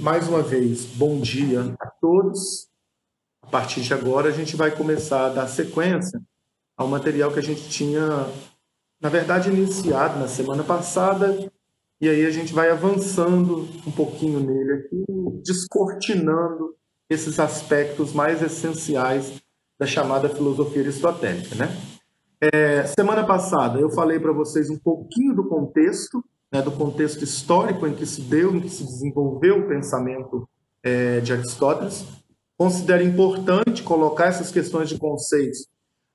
Mais uma vez, bom dia a todos. A partir de agora, a gente vai começar a dar sequência ao material que a gente tinha, na verdade, iniciado na semana passada, e aí a gente vai avançando um pouquinho nele aqui, descortinando esses aspectos mais essenciais da chamada filosofia aristotélica, né? Semana passada eu falei para vocês um pouquinho do contexto, né, do contexto histórico em que se deu, em que se desenvolveu o pensamento de Aristóteles. Considero importante colocar essas questões de conceitos,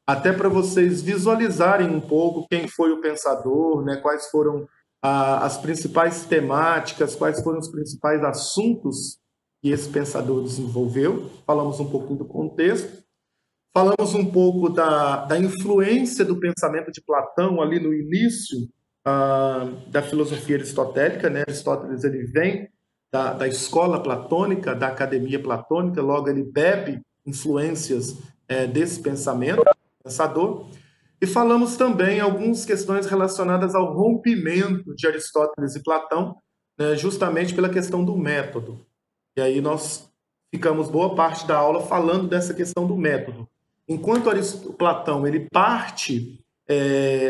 até para vocês visualizarem um pouco quem foi o pensador, né, quais foram as principais temáticas, quais foram os principais assuntos que esse pensador desenvolveu. Falamos um pouquinho do contexto. Falamos um pouco da influência do pensamento de Platão ali no início da filosofia aristotélica, né? Aristóteles ele vem da escola platônica, da academia platônica, logo ele bebe influências desse pensamento, pensador. E falamos também algumas questões relacionadas ao rompimento de Aristóteles e Platão, né? Justamente pela questão do método. E aí nós ficamos boa parte da aula falando dessa questão do método. Enquanto Platão ele parte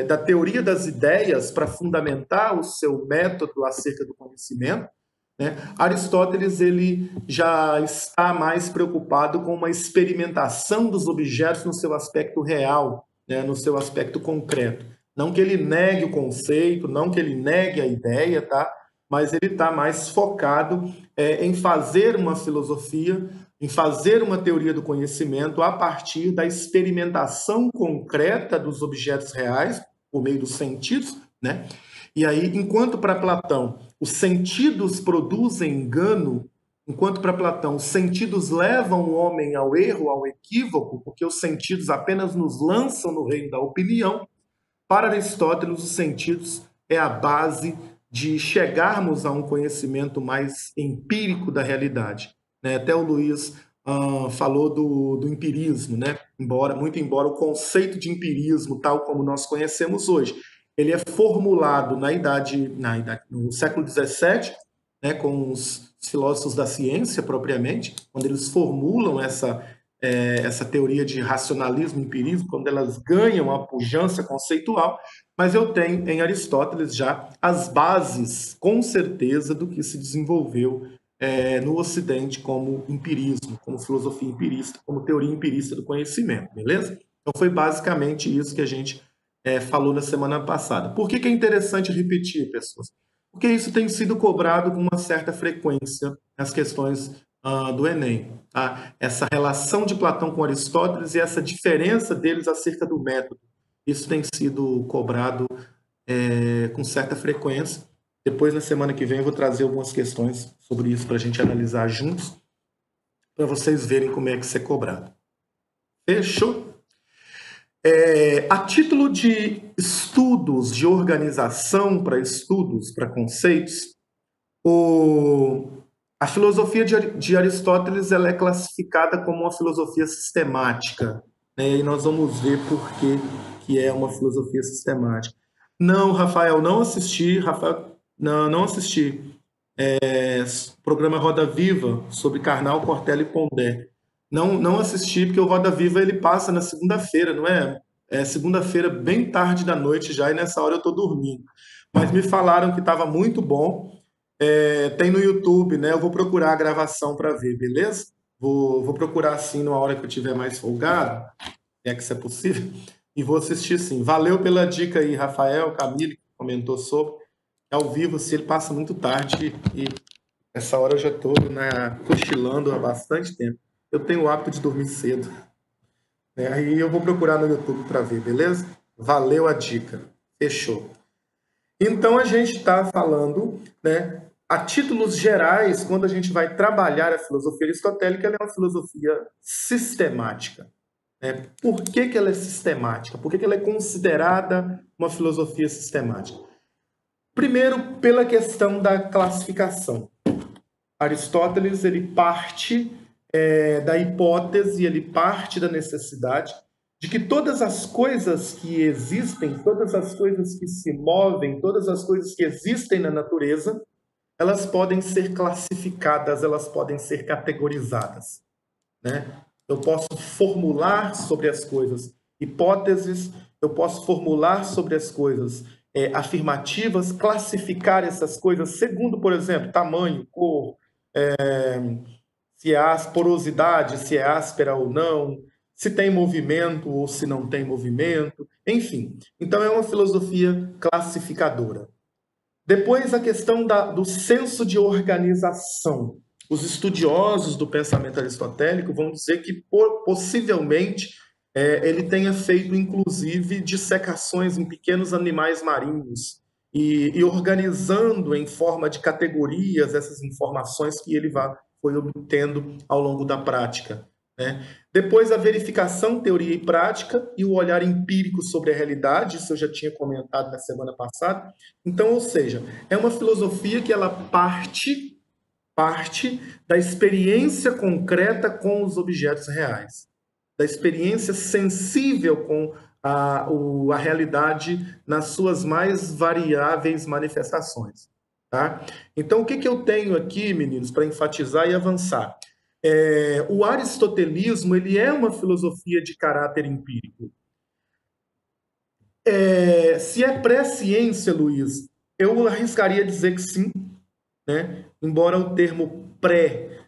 da teoria das ideias para fundamentar o seu método acerca do conhecimento, né, Aristóteles ele já está mais preocupado com uma experimentação dos objetos no seu aspecto real, né, no seu aspecto concreto. Não que ele negue o conceito, não que ele negue a ideia, tá? Mas ele está mais focado em fazer uma filosofia, em fazer uma teoria do conhecimento a partir da experimentação concreta dos objetos reais, por meio dos sentidos, né? E aí, enquanto para Platão os sentidos produzem engano, enquanto para Platão os sentidos levam o homem ao erro, ao equívoco, porque os sentidos apenas nos lançam no reino da opinião, para Aristóteles os sentidos é a base de chegarmos a um conhecimento mais empírico da realidade. Né? Até o Luiz falou do empirismo, né? Muito embora o conceito de empirismo, tal como nós conhecemos hoje, ele é formulado no século XVII, né, com os filósofos da ciência propriamente, quando eles formulam essa teoria de racionalismo e empirismo, quando elas ganham a pujança conceitual, mas eu tenho em Aristóteles já as bases, com certeza, do que se desenvolveu no Ocidente como empirismo, como filosofia empirista, como teoria empirista do conhecimento, beleza? Então foi basicamente isso que a gente falou na semana passada. Por que é interessante repetir, pessoas? Porque isso tem sido cobrado com uma certa frequência nas questões do Enem. Tá? Essa relação de Platão com Aristóteles e essa diferença deles acerca do método. Isso tem sido cobrado com certa frequência. Depois, na semana que vem, eu vou trazer algumas questões sobre isso para a gente analisar juntos, para vocês verem como é que isso é cobrado. Fechou? A título de estudos, de organização para estudos, para conceitos, a filosofia de Aristóteles ela é classificada como uma filosofia sistemática, né? E nós vamos ver por que é uma filosofia sistemática. Não, Rafael, não assisti. Rafael, não assisti. Programa Roda Viva sobre Karnal, Cortella e Pondé. Não assisti porque o Roda Viva ele passa na segunda-feira, não é? É segunda-feira bem tarde da noite já e nessa hora eu estou dormindo. Mas me falaram que estava muito bom. Tem no YouTube, né? Eu vou procurar a gravação para ver, beleza? Vou procurar assim na hora que eu tiver mais folgado, é que isso é possível, e vou assistir sim. Valeu pela dica aí, Rafael, Camille, que comentou sobre. Ao vivo, se ele passa muito tarde e essa hora eu já estou cochilando há bastante tempo. Eu tenho o hábito de dormir cedo. Aí eu vou procurar no YouTube para ver, beleza? Valeu a dica. Fechou. Então a gente está falando, né, a títulos gerais, quando a gente vai trabalhar a filosofia aristotélica, ela é uma filosofia sistemática. Né? Por que ela é sistemática? Por que ela é considerada uma filosofia sistemática? Primeiro, pela questão da classificação. Aristóteles ele parte da hipótese, ele parte da necessidade de que todas as coisas que existem, todas as coisas que se movem, todas as coisas que existem na natureza, elas podem ser classificadas, elas podem ser categorizadas, né? Eu posso formular sobre as coisas hipóteses, eu posso formular sobre as coisas afirmativas, classificar essas coisas segundo, por exemplo, tamanho, cor, se é porosidade, se é áspera ou não, se tem movimento ou se não tem movimento, enfim. Então é uma filosofia classificadora. Depois a questão do senso de organização. Os estudiosos do pensamento aristotélico vão dizer que possivelmente ele tenha feito, inclusive, dissecações em pequenos animais marinhos e organizando em forma de categorias essas informações que ele foi obtendo ao longo da prática, né? Depois a verificação, teoria e prática e o olhar empírico sobre a realidade, isso eu já tinha comentado na semana passada. Então, ou seja, é uma filosofia que ela parte da experiência concreta com os objetos reais, da experiência sensível com a realidade nas suas mais variáveis manifestações. Tá? Então, o que eu tenho aqui, meninos, para enfatizar e avançar? O aristotelismo ele é uma filosofia de caráter empírico. Se é pré-ciência, Luiz, eu arriscaria dizer que sim, né? Embora o termo pré,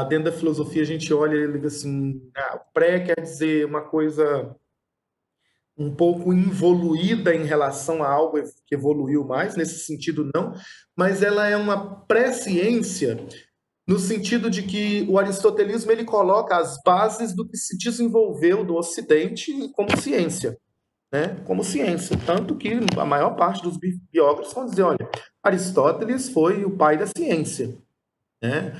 dentro da filosofia, a gente olha e diz assim, pré quer dizer uma coisa um pouco evoluída em relação a algo que evoluiu mais, nesse sentido não, mas ela é uma pré-ciência no sentido de que o aristotelismo ele coloca as bases do que se desenvolveu do Ocidente como ciência, né? Como ciência. Tanto que a maior parte dos biógrafos vão dizer, olha, Aristóteles foi o pai da ciência, né?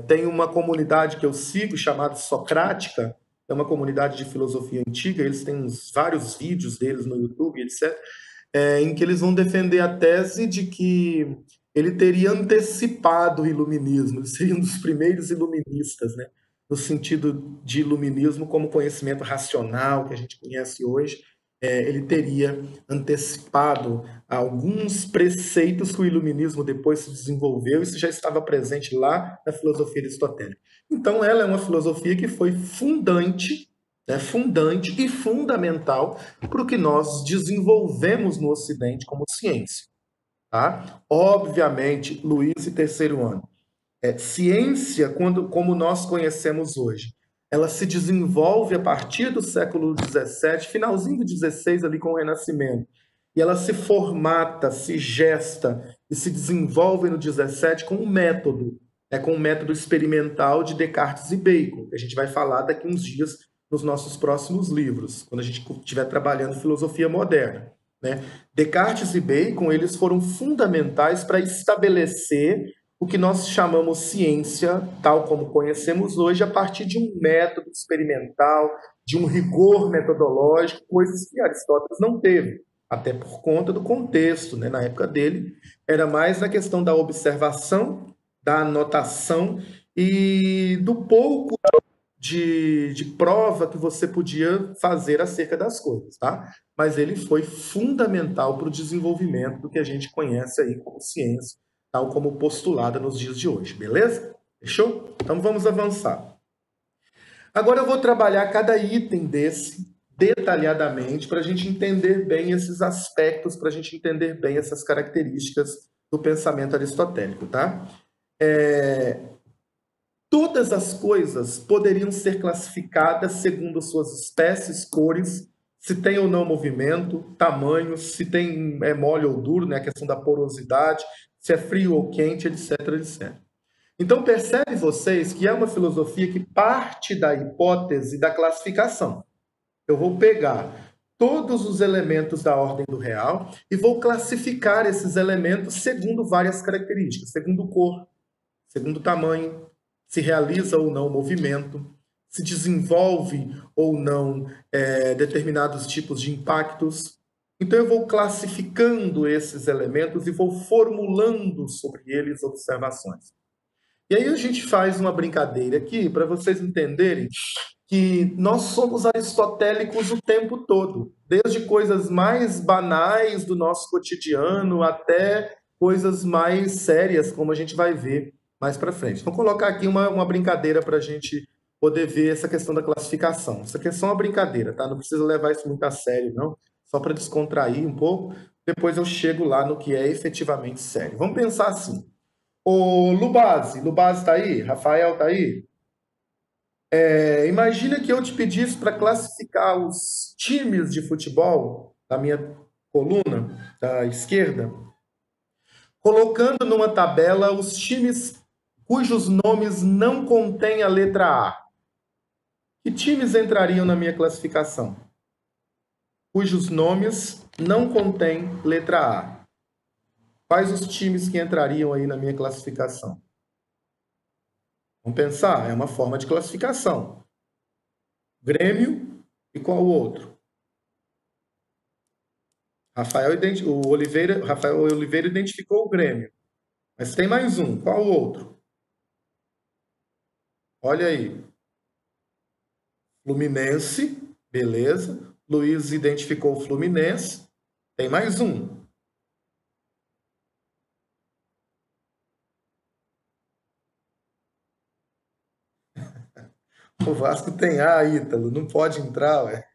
Tem uma comunidade que eu sigo chamada Socrática, é uma comunidade de filosofia antiga, eles têm vários vídeos deles no YouTube, etc., em que eles vão defender a tese de que ele teria antecipado o iluminismo, ele seria um dos primeiros iluministas, né? No sentido de iluminismo como conhecimento racional que a gente conhece hoje, ele teria antecipado alguns preceitos que o iluminismo depois se desenvolveu, isso já estava presente lá na filosofia aristotélica. Então, ela é uma filosofia que foi fundante, né, fundante e fundamental para o que nós desenvolvemos no Ocidente como ciência. Tá? Obviamente, Luiz e terceiro ano. Ciência, como nós conhecemos hoje, ela se desenvolve a partir do século XVII, finalzinho do XVI, ali com o Renascimento. E ela se formata, se gesta e se desenvolve no XVII com um método, com um método experimental de Descartes e Bacon, que a gente vai falar daqui uns dias nos nossos próximos livros, quando a gente estiver trabalhando filosofia moderna. Né? Descartes e Bacon eles foram fundamentais para estabelecer o que nós chamamos ciência, tal como conhecemos hoje, a partir de um método experimental, de um rigor metodológico, coisas que Aristóteles não teve, até por conta do contexto, né? Na época dele, era mais na questão da observação, da anotação e do pouco de prova que você podia fazer acerca das coisas, tá? Mas ele foi fundamental para o desenvolvimento do que a gente conhece aí como ciência, tal como postulada nos dias de hoje, beleza? Fechou? Então vamos avançar. Agora eu vou trabalhar cada item desse detalhadamente para a gente entender bem esses aspectos, para a gente entender bem essas características do pensamento aristotélico, tá? Todas as coisas poderiam ser classificadas segundo suas espécies, cores, se tem ou não movimento, tamanho, se tem mole ou duro, né, a questão da porosidade, se é frio ou quente, etc, etc. Então percebe vocês que é uma filosofia que parte da hipótese da classificação. Eu vou pegar todos os elementos da ordem do real e vou classificar esses elementos segundo várias características, segundo cor, segundo tamanho, se realiza ou não o movimento, se desenvolve ou não determinados tipos de impactos. Então, eu vou classificando esses elementos e vou formulando sobre eles observações. E aí a gente faz uma brincadeira aqui para vocês entenderem que nós somos aristotélicos o tempo todo, desde coisas mais banais do nosso cotidiano até coisas mais sérias, como a gente vai ver mais para frente. Vou colocar aqui uma brincadeira para a gente poder ver essa questão da classificação. Isso aqui é só uma brincadeira, tá? Não precisa levar isso muito a sério, não. Só para descontrair um pouco. Depois eu chego lá no que é efetivamente sério. Vamos pensar assim. O Lubase está aí? Rafael está aí? Imagina que eu te pedisse para classificar os times de futebol da minha coluna da esquerda, colocando numa tabela os times cujos nomes não contêm a letra A. Que times entrariam na minha classificação? Cujos nomes não contêm letra A. Quais os times que entrariam aí na minha classificação? Vamos pensar, é uma forma de classificação. Grêmio e qual o outro? Rafael Oliveira identificou o Grêmio. Mas tem mais um. Qual o outro? Olha aí. Fluminense, beleza. Luiz identificou o Fluminense. Tem mais um. O Vasco tem A, Ítalo. Não pode entrar, ué.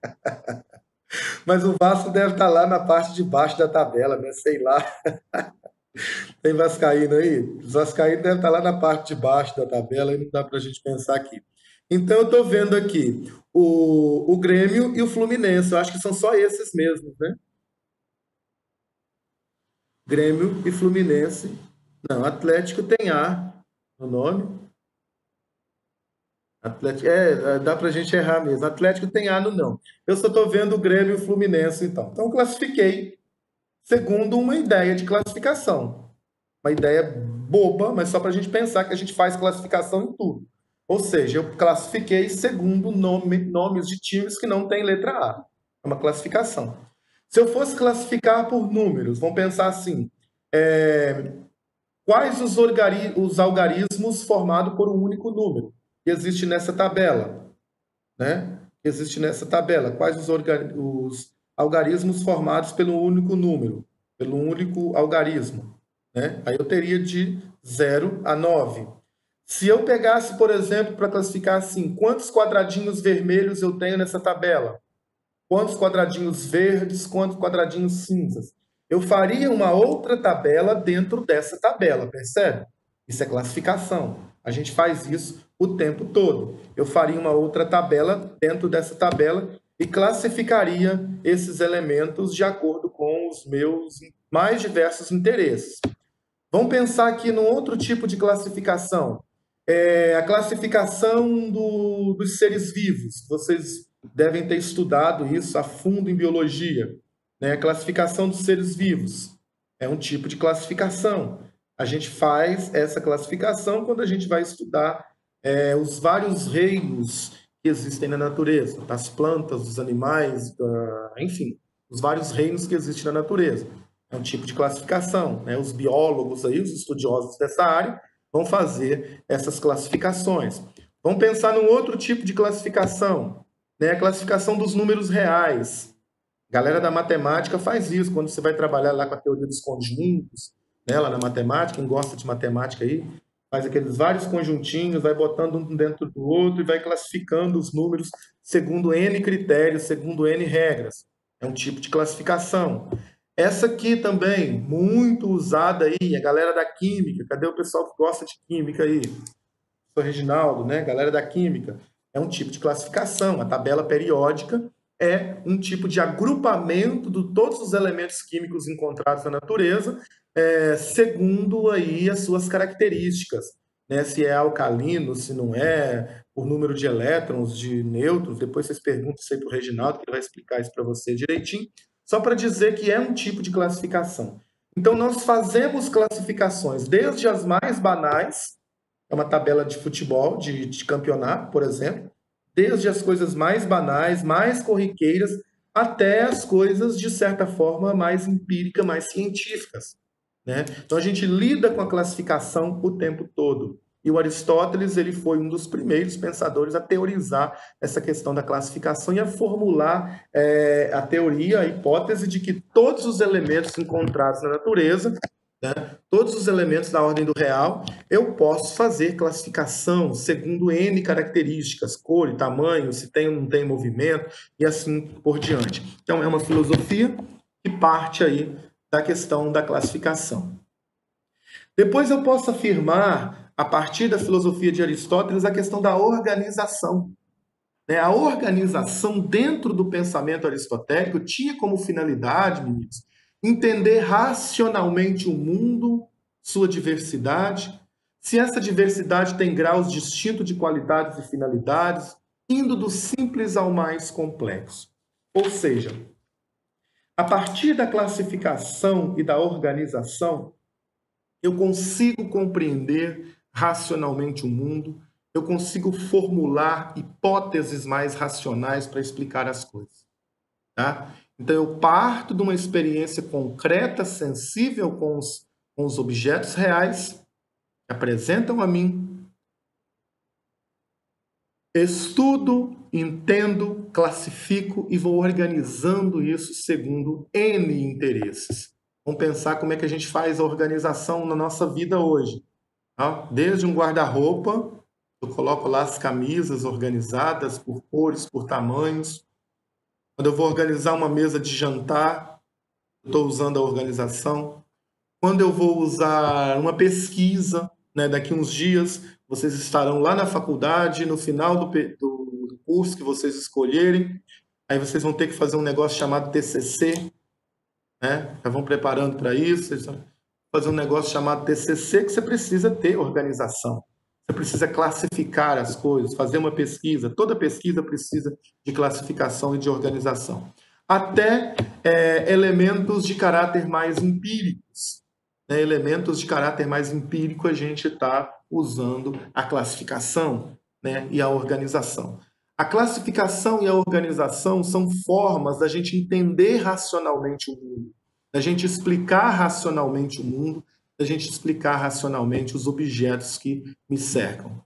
Mas o Vasco deve estar lá na parte de baixo da tabela, né? Sei lá. Tem Vascaíno aí? Os Vascaínos devem estar lá na parte de baixo da tabela e não dá para a gente pensar aqui. Então, eu estou vendo aqui o Grêmio e o Fluminense. Eu acho que são só esses mesmos, né? Grêmio e Fluminense. Não, Atlético tem A no nome. Atlético, dá pra gente errar mesmo. Atlético tem A no não. Eu só estou vendo o Grêmio e o Fluminense, então. Então, eu classifiquei segundo uma ideia de classificação. Uma ideia boba, mas só para a gente pensar que a gente faz classificação em tudo. Ou seja, eu classifiquei segundo nomes de times que não têm letra A. É uma classificação. Se eu fosse classificar por números, vamos pensar assim: quais os algarismos formados por um único número que existe nessa tabela? Né? Que existe nessa tabela. Quais os algarismos formados pelo único número, pelo único algarismo? Né? Aí eu teria de 0 a 9. Se eu pegasse, por exemplo, para classificar assim, quantos quadradinhos vermelhos eu tenho nessa tabela? Quantos quadradinhos verdes, quantos quadradinhos cinzas? Eu faria uma outra tabela dentro dessa tabela, percebe? Isso é classificação. A gente faz isso o tempo todo. Eu faria uma outra tabela dentro dessa tabela e classificaria esses elementos de acordo com os meus mais diversos interesses. Vamos pensar aqui num outro tipo de classificação. A classificação dos seres vivos. Vocês devem ter estudado isso a fundo em biologia. Né? A classificação dos seres vivos é um tipo de classificação. A gente faz essa classificação quando a gente vai estudar os vários reinos que existem na natureza, das plantas, dos animais, enfim, os vários reinos que existem na natureza. É um tipo de classificação. Né? Os biólogos aí, os estudiosos dessa área, vão fazer essas classificações. Vamos pensar num outro tipo de classificação, né? A classificação dos números reais. A galera da matemática faz isso quando você vai trabalhar lá com a teoria dos conjuntos, né? Lá na matemática, quem gosta de matemática aí, faz aqueles vários conjuntinhos, vai botando um dentro do outro e vai classificando os números segundo N critérios, segundo N regras. É um tipo de classificação. Essa aqui também, muito usada aí, a galera da química. Cadê o pessoal que gosta de química aí? O Reginaldo, né? Galera da química. É um tipo de classificação. A tabela periódica é um tipo de agrupamento de todos os elementos químicos encontrados na natureza, segundo aí as suas características. Né? Se é alcalino, se não é, por número de elétrons, de nêutrons. Depois vocês perguntam isso aí para o Reginaldo, que ele vai explicar isso para você direitinho. Só para dizer que é um tipo de classificação. Então, nós fazemos classificações desde as mais banais, é uma tabela de futebol, de campeonato, por exemplo, desde as coisas mais banais, mais corriqueiras, até as coisas, de certa forma, mais empíricas, mais científicas. Né? Então, a gente lida com a classificação o tempo todo. E o Aristóteles ele foi um dos primeiros pensadores a teorizar essa questão da classificação e a formular a teoria, a hipótese de que todos os elementos encontrados na natureza né? Todos os elementos da ordem do real, eu posso fazer classificação segundo N características, cor e tamanho, se tem ou não tem movimento, e assim por diante. Então, é uma filosofia que parte aí da questão da classificação. Depois eu posso afirmar, a partir da filosofia de Aristóteles, a questão da organização. A organização dentro do pensamento aristotélico tinha como finalidade, meninos, entender racionalmente o mundo, sua diversidade, se essa diversidade tem graus distintos de qualidades e finalidades, indo do simples ao mais complexo. Ou seja, a partir da classificação e da organização, eu consigo compreender racionalmente o mundo, eu consigo formular hipóteses mais racionais para explicar as coisas. Tá? Então, eu parto de uma experiência concreta, sensível com os objetos reais que apresentam a mim, estudo, entendo, classifico e vou organizando isso segundo N interesses. Vamos pensar como é que a gente faz a organização na nossa vida hoje. Tá? Desde um guarda-roupa, eu coloco lá as camisas organizadas por cores, por tamanhos. Quando eu vou organizar uma mesa de jantar, estou usando a organização. Quando eu vou usar uma pesquisa, né, daqui uns dias, vocês estarão lá na faculdade, no final do curso que vocês escolherem, aí vocês vão ter que fazer um negócio chamado TCC, né? Já vão preparando para isso, vocês vão fazer um negócio chamado TCC, que você precisa ter organização. Você precisa classificar as coisas, fazer uma pesquisa. Toda pesquisa precisa de classificação e de organização. Até elementos de caráter mais empíricos. Né? Elementos de caráter mais empírico a gente está usando a classificação, né? E a organização. A classificação e a organização são formas da gente entender racionalmente o mundo, da gente explicar racionalmente o mundo, da gente explicar racionalmente os objetos que me cercam.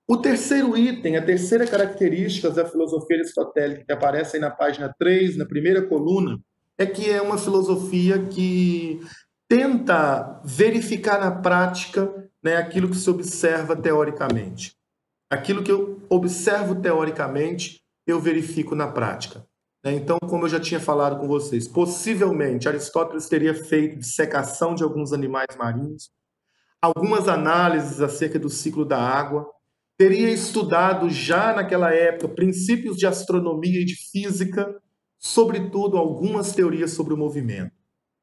O terceiro item, a terceira característica da filosofia aristotélica, que aparece aí na página 3, na primeira coluna, é que é uma filosofia que tenta verificar na prática, né, aquilo que se observa teoricamente. Aquilo que eu observo teoricamente, eu verifico na prática. Então, como eu já tinha falado com vocês, possivelmente Aristóteles teria feito dissecação de alguns animais marinhos, algumas análises acerca do ciclo da água, teria estudado já naquela época princípios de astronomia e de física, sobretudo algumas teorias sobre o movimento.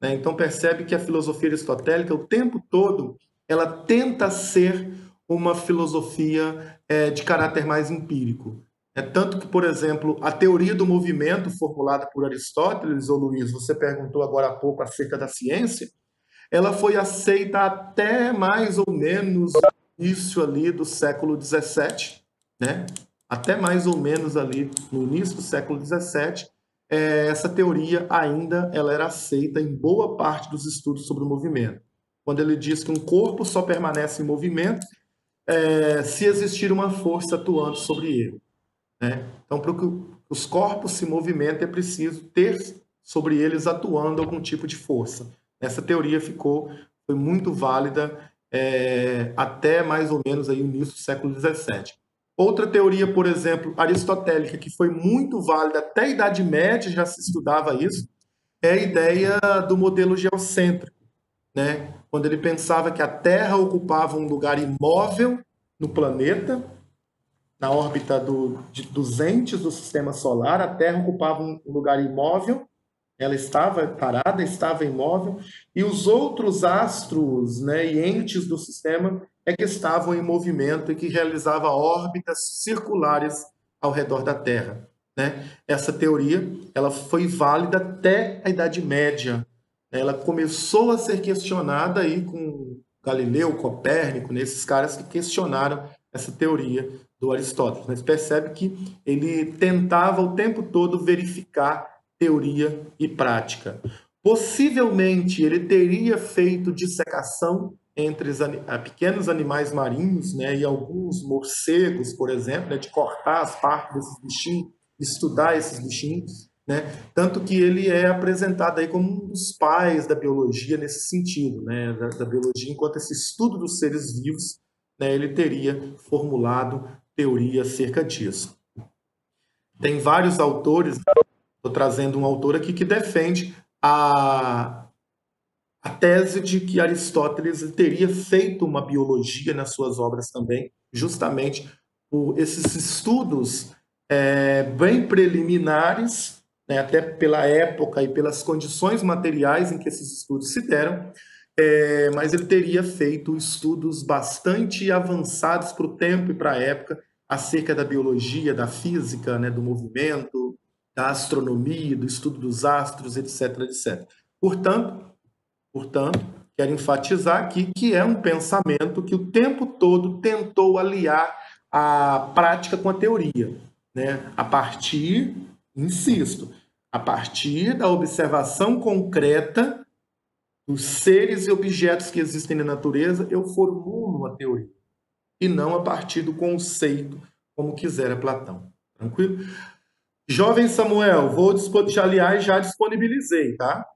Então percebe que a filosofia aristotélica, o tempo todo, ela tenta ser uma filosofia de caráter mais empírico. Tanto que, por exemplo, a teoria do movimento formulada por Aristóteles, ou Luiz, você perguntou agora há pouco acerca da ciência, ela foi aceita até mais ou menos início ali do século XVII, né? Até mais ou menos ali no início do século XVII, essa teoria ainda ela era aceita em boa parte dos estudos sobre o movimento. Quando ele diz que um corpo só permanece em movimento se existir uma força atuando sobre ele. Né? Então, para que os corpos se movimentem, é preciso ter sobre eles atuando algum tipo de força. Essa teoria foi muito válida até mais ou menos aí o início do século XVII. Outra teoria, por exemplo, aristotélica, que foi muito válida até a Idade Média, já se estudava isso, é a ideia do modelo geocêntrico, né? Quando ele pensava que a Terra ocupava um lugar imóvel no planeta, na órbita dos entes do sistema solar, a Terra ocupava um lugar imóvel, ela estava parada, estava imóvel, e os outros astros, né, e entes do sistema é que estavam em movimento e que realizavam órbitas circulares ao redor da Terra. Né? Essa teoria ela foi válida até a Idade Média. Ela começou a ser questionada aí com Galileu, Copérnico, nesses caras que questionaram essa teoria do Aristóteles. Mas percebe que ele tentava o tempo todo verificar teoria e prática. Possivelmente ele teria feito dissecação entre pequenos animais marinhos, né, e alguns morcegos, por exemplo, né, de cortar as partes desses bichinhos, estudar esses bichinhos. né? Tanto que ele é apresentado aí como um dos pais da biologia nesse sentido, né? Da biologia, enquanto esse estudo dos seres vivos, né, ele teria formulado teoria acerca disso. Tem vários autores, estou trazendo um autor aqui que defende a tese de que Aristóteles teria feito uma biologia nas suas obras também, justamente por esses estudos bem preliminares, né, até pela época e pelas condições materiais em que esses estudos se deram, mas ele teria feito estudos bastante avançados para o tempo e para a época acerca da biologia, da física, né, do movimento, da astronomia, do estudo dos astros, etc, etc. Portanto, quero enfatizar aqui que é um pensamento que o tempo todo tentou aliar a prática com a teoria, né? A partir, insisto, a partir da observação concreta dos seres e objetos que existem na natureza, eu formulo uma teoria, e não a partir do conceito, como quisera Platão. Tranquilo? Jovem Samuel, aliás, já disponibilizei, tá?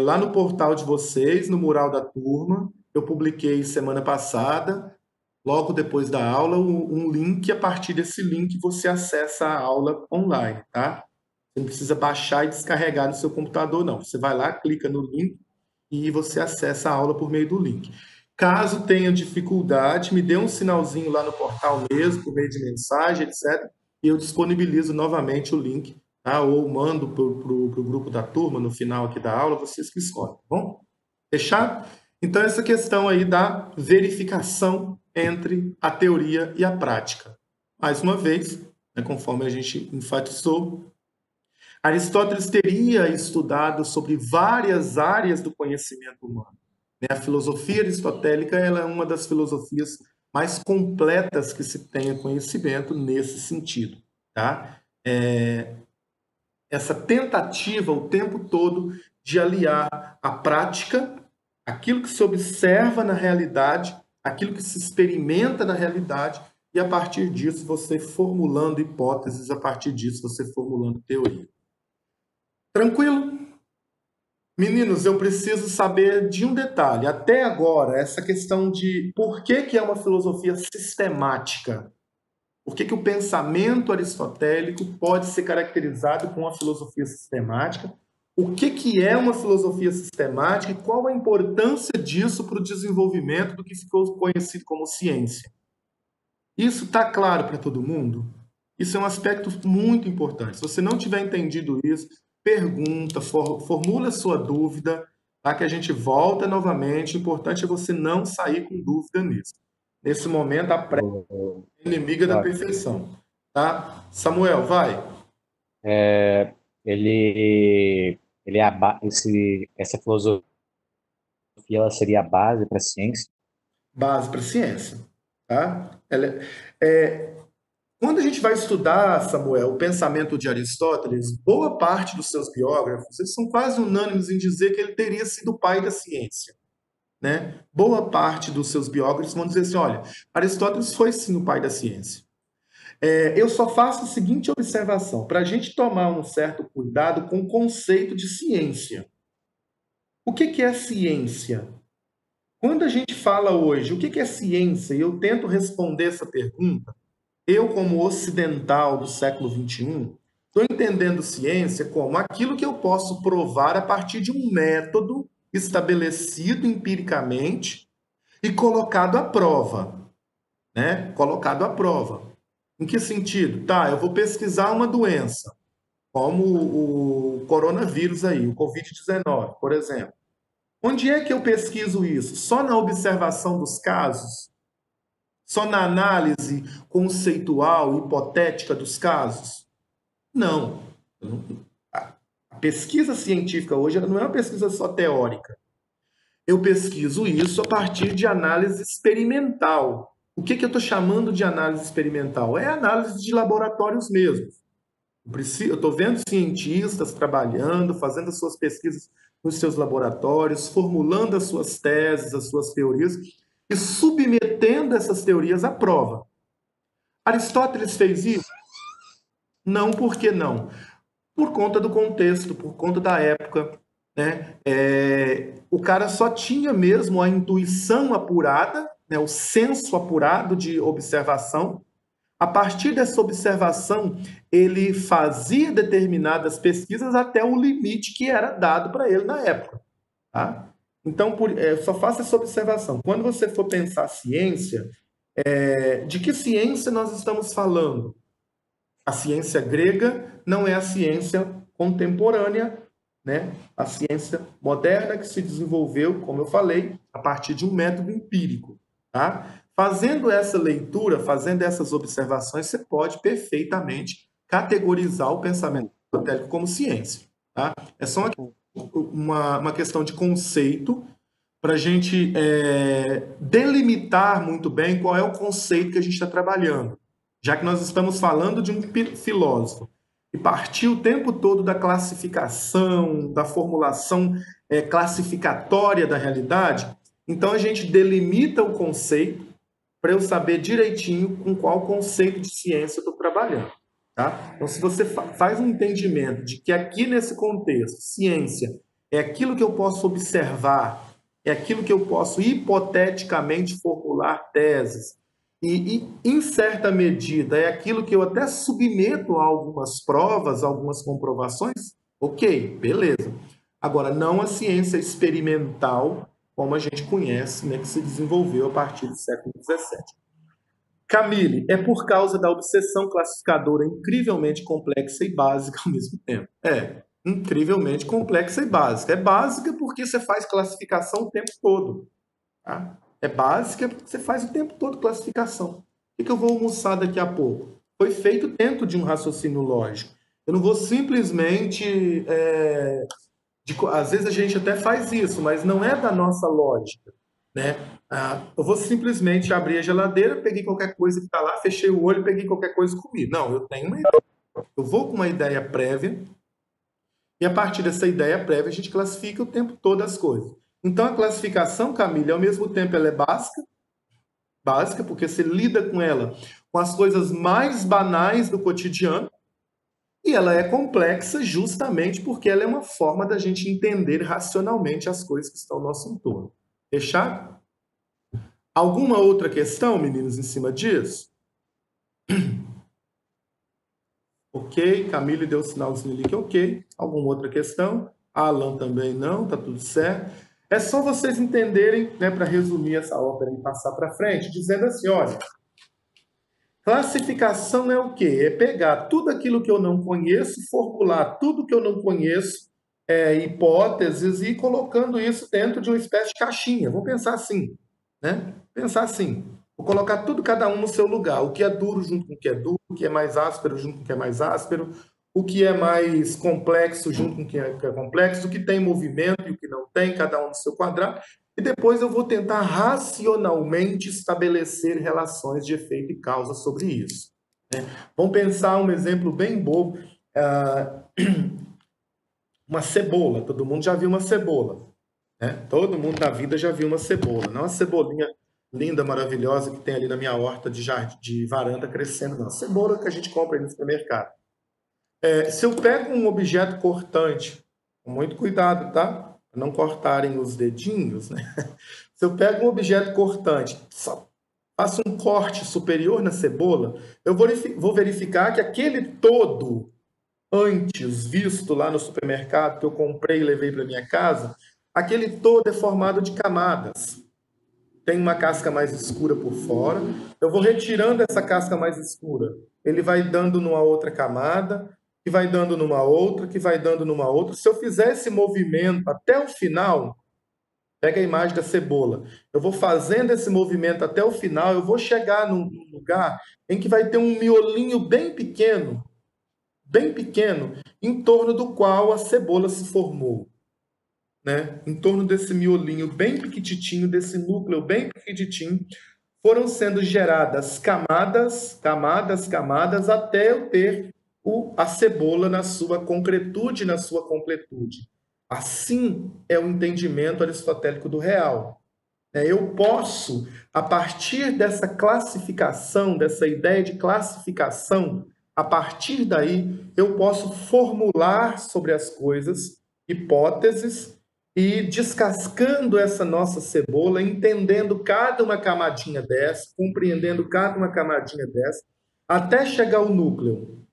Lá no portal de vocês, no mural da turma, eu publiquei semana passada, logo depois da aula, um link. A partir desse link você acessa a aula online, tá? Você não precisa baixar e descarregar no seu computador, não. Você vai lá, clica no link e você acessa a aula por meio do link. Caso tenha dificuldade, me dê um sinalzinho lá no portal mesmo, por meio de mensagem, etc. E eu disponibilizo novamente o link, tá? Ou mando para o grupo da turma no final aqui da aula, vocês que escolhem, tá bom? Fechado? Então, essa questão aí da verificação entre a teoria e a prática. Mais uma vez, né, conforme a gente enfatizou, Aristóteles teria estudado sobre várias áreas do conhecimento humano. A filosofia aristotélica ela é uma das filosofias mais completas que se tenha conhecimento nesse sentido. Tá? Essa tentativa o tempo todo de aliar a prática, aquilo que se observa na realidade, aquilo que se experimenta na realidade, e a partir disso você formulando hipóteses, a partir disso você formulando teoria. Tranquilo? Meninos, eu preciso saber de um detalhe. Até agora, essa questão de por que é uma filosofia sistemática. Por que o pensamento aristotélico pode ser caracterizado com uma filosofia sistemática? O que é uma filosofia sistemática e qual a importância disso para o desenvolvimento do que ficou conhecido como ciência? Isso está claro para todo mundo? Isso é um aspecto muito importante. Se você não tiver entendido isso, pergunta, formula sua dúvida, tá? Que a gente volta novamente. O importante é você não sair com dúvida nisso. Nesse momento, a pressa é inimiga da perfeição. Tá? Samuel, vai. Ele é essa filosofia ela seria a base para a ciência. Base para a ciência. Tá? Quando a gente vai estudar, Samuel, o pensamento de Aristóteles, boa parte dos seus biógrafos eles são quase unânimes em dizer que ele teria sido o pai da ciência. Né? Boa parte dos seus biógrafos vão dizer assim: olha, Aristóteles foi sim o pai da ciência. Eu só faço a seguinte observação: para a gente tomar um certo cuidado com o conceito de ciência. O que é ciência? Quando a gente fala hoje, o que é ciência? E eu tento responder essa pergunta, eu, como ocidental do século XXI, estou entendendo ciência como aquilo que eu posso provar a partir de um método estabelecido empiricamente e colocado à prova, né? Colocado à prova. Em que sentido? Tá, eu vou pesquisar uma doença, como o coronavírus aí, o Covid-19, por exemplo. Onde é que eu pesquiso isso? Só na observação dos casos? Só na análise conceitual, hipotética dos casos? Não. A pesquisa científica hoje não é uma pesquisa só teórica. Eu pesquiso isso a partir de análise experimental. O que eu estou chamando de análise experimental? É análise de laboratórios mesmo. Eu estou vendo cientistas trabalhando, fazendo as suas pesquisas nos seus laboratórios, formulando as suas teses, as suas teorias e submetendo essas teorias à prova. Aristóteles fez isso? Não, por que não? por conta do contexto, por conta da época, né? O cara só tinha mesmo a intuição apurada, né? O senso apurado de observação. A partir dessa observação, ele fazia determinadas pesquisas até o limite que era dado para ele na época. Tá? Então, só faça essa observação. Quando você for pensar ciência, de que ciência nós estamos falando? A ciência grega não é a ciência contemporânea, né? A ciência moderna que se desenvolveu, como eu falei, a partir de um método empírico. Tá? Fazendo essa leitura, fazendo essas observações, você pode perfeitamente categorizar o pensamento aristotélico como ciência. Tá? É só uma questão de conceito para a gente delimitar muito bem qual é o conceito que a gente está trabalhando. Já que nós estamos falando de um filósofo que partiu o tempo todo da classificação, da formulação classificatória da realidade, então a gente delimita o conceito para eu saber direitinho com qual conceito de ciência eu estou trabalhando. Tá? Então, se você faz um entendimento de que aqui nesse contexto, ciência é aquilo que eu posso observar, é aquilo que eu posso hipoteticamente formular teses, e em certa medida, é aquilo que eu até submeto a algumas provas, algumas comprovações, ok, beleza. Agora, não a ciência experimental, como a gente conhece, né, que se desenvolveu a partir do século XVII. Camille, é por causa da obsessão classificadora incrivelmente complexa e básica ao mesmo tempo. Incrivelmente complexa e básica. É básica porque você faz classificação o tempo todo. Tá? É básica porque você faz o tempo todo classificação. O que eu vou almoçar daqui a pouco? Foi feito dentro de um raciocínio lógico. Eu não vou simplesmente. Às vezes a gente até faz isso, mas não é da nossa lógica. Né? Eu vou simplesmente abrir a geladeira, peguei qualquer coisa que está lá, fechei o olho, peguei qualquer coisa e comi. Não, eu tenho uma ideia. Eu vou com uma ideia prévia e a partir dessa ideia prévia a gente classifica o tempo todo as coisas. Então a classificação, Camille, ao mesmo tempo ela é básica porque você lida com ela com as coisas mais banais do cotidiano, e ela é complexa justamente porque ela é uma forma da gente entender racionalmente as coisas que estão ao nosso entorno. Fechado? Alguma outra questão, meninos, em cima disso? Ok, Camille deu sinalzinho ali que ok. Alguma outra questão? Alan também não, tá tudo certo. É só vocês entenderem, né, para resumir essa ópera e passar para frente, dizendo assim, olha, classificação é o quê? É pegar tudo aquilo que eu não conheço, formular tudo que eu não conheço, hipóteses, e ir colocando isso dentro de uma espécie de caixinha. Vamos pensar assim, né? Pensar assim. Vou colocar tudo, cada um no seu lugar. O que é duro junto com o que é duro, o que é mais áspero junto com o que é mais áspero, o que é mais complexo junto com o que é complexo, o que tem movimento e o que não tem, cada um no seu quadrado. E depois eu vou tentar racionalmente estabelecer relações de efeito e causa sobre isso. Né? Vamos pensar um exemplo bem bobo. Uma cebola. Todo mundo já viu uma cebola. Né? Todo mundo na vida já viu uma cebola. Não uma cebolinha linda, maravilhosa que tem ali na minha horta de jardim, de varanda crescendo. Não. Cebola que a gente compra aí no supermercado. Se eu pego um objeto cortante, com muito cuidado, tá? Para não cortarem os dedinhos, né? Se eu pego um objeto cortante, faço um corte superior na cebola, eu vou verificar que aquele todo antes visto lá no supermercado, que eu comprei e levei para minha casa, aquele todo é formado de camadas. Tem uma casca mais escura por fora, eu vou retirando essa casca mais escura. Ele vai dando numa outra camada, que vai dando numa outra, que vai dando numa outra. Se eu fizer esse movimento até o final, pega a imagem da cebola. Eu vou fazendo esse movimento até o final, eu vou chegar num lugar em que vai ter um miolinho bem pequeno, em torno do qual a cebola se formou. Né? Em torno desse miolinho bem pequititinho, desse núcleo bem pequititinho, foram sendo geradas camadas, até eu ter a cebola na sua concretude, na sua completude. Assim é o entendimento aristotélico do real. Eu posso, a partir dessa classificação, dessa ideia de classificação, A partir daí, eu posso formular sobre as coisas hipóteses e descascando essa nossa cebola, entendendo cada uma camadinha dessa, compreendendo cada uma camadinha dessa, até chegar ao núcleo.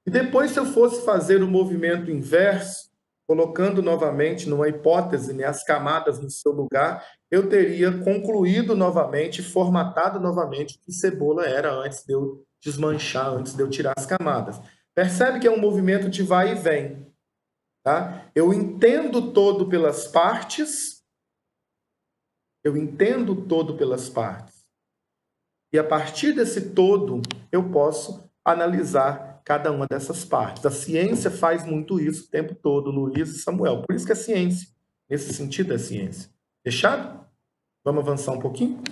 E depois, se eu fosse fazer o movimento inverso, colocando novamente numa hipótese, né, as camadas no seu lugar, eu teria concluído novamente, formatado novamente o que cebola era antes de eu desmanchar, antes de eu tirar as camadas. Percebe que é um movimento de vai e vem. Tá? Eu entendo o todo pelas partes, eu entendo o todo pelas partes. E a partir desse todo, eu posso analisar cada uma dessas partes. A ciência faz muito isso o tempo todo, Luiz e Samuel. Por isso que é ciência. Nesse sentido é ciência. Fechado? Vamos avançar um pouquinho?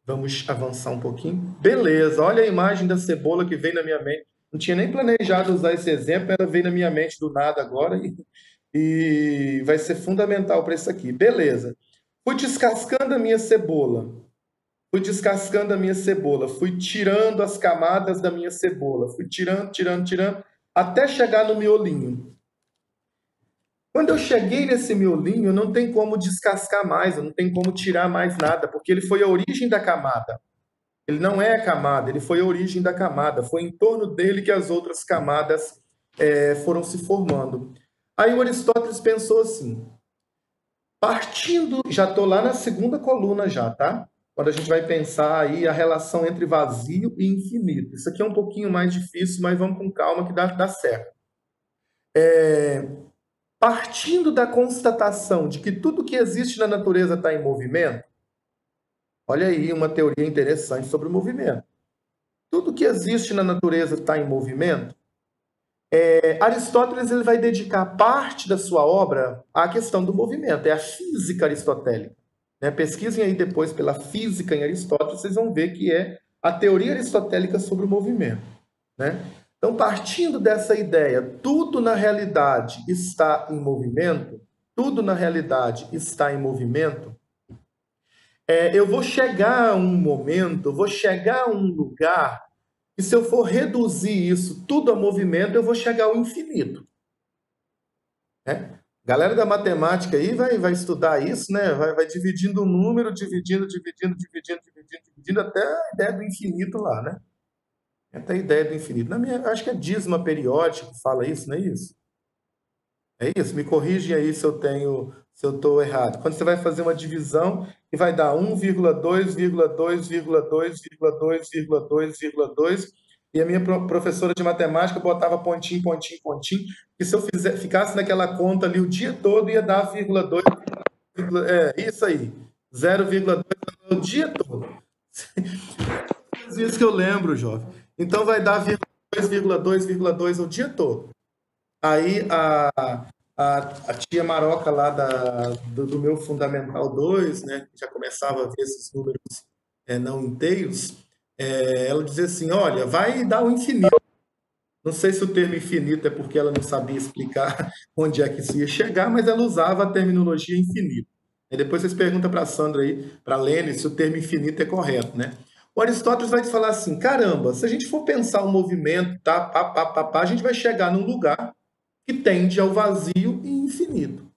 Vamos avançar um pouquinho. Beleza, olha a imagem da cebola que veio na minha mente. Não tinha nem planejado usar esse exemplo, ela veio na minha mente do nada agora e vai ser fundamental para isso aqui. Beleza. Fui descascando a minha cebola. Fui descascando a minha cebola, fui tirando as camadas da minha cebola, fui tirando, até chegar no miolinho. Quando eu cheguei nesse miolinho, não tem como descascar mais, não tem como tirar mais nada, porque ele foi a origem da camada. Ele não é a camada, ele foi a origem da camada. Foi em torno dele que as outras camadas foram se formando. Aí o Aristóteles pensou assim, partindo, já estou lá na segunda coluna já, tá? Quando a gente vai pensar aí a relação entre vazio e infinito. Isso aqui é um pouquinho mais difícil, mas vamos com calma que dá certo. Partindo da constatação de que tudo que existe na natureza está em movimento, olha aí uma teoria interessante sobre o movimento. Tudo que existe na natureza está em movimento. Aristóteles ele vai dedicar parte da sua obra à questão do movimento, é a física aristotélica. Pesquisem aí depois pela física em Aristóteles, vocês vão ver que é a teoria aristotélica sobre o movimento. Então, partindo dessa ideia, tudo na realidade está em movimento, tudo na realidade está em movimento, eu vou chegar a um momento, eu vou chegar a um lugar, e se eu for reduzir isso tudo a movimento, eu vou chegar ao infinito. Galera da matemática aí vai estudar isso, né? Vai dividindo o número, dividindo, até a ideia do infinito lá, né? Até a ideia do infinito. Acho que é dízima periódica que fala isso, não é isso? É isso? Me corrige aí se eu estou errado. Quando você vai fazer uma divisão e vai dar 1,2,2,2,2,2,2,2, e a minha professora de matemática botava pontinho, e se eu ficasse naquela conta ali o dia todo, ia dar 0,2, isso aí, 0,2 o dia todo. Isso que eu lembro, jovem. Então vai dar 0,2 o dia todo. Aí a tia Maroca lá do meu Fundamental 2, né, já começava a ver esses números não inteiros, ela dizia assim, olha, vai dar o infinito. Não sei se o termo infinito é porque ela não sabia explicar onde é que isso ia chegar, mas ela usava a terminologia infinito. E depois vocês perguntam para a Sandra aí, para a Lene, se o termo infinito é correto, né? O Aristóteles vai te falar assim, caramba, se a gente for pensar o movimento, tá, a gente vai chegar num lugar que tende ao vazio e infinito.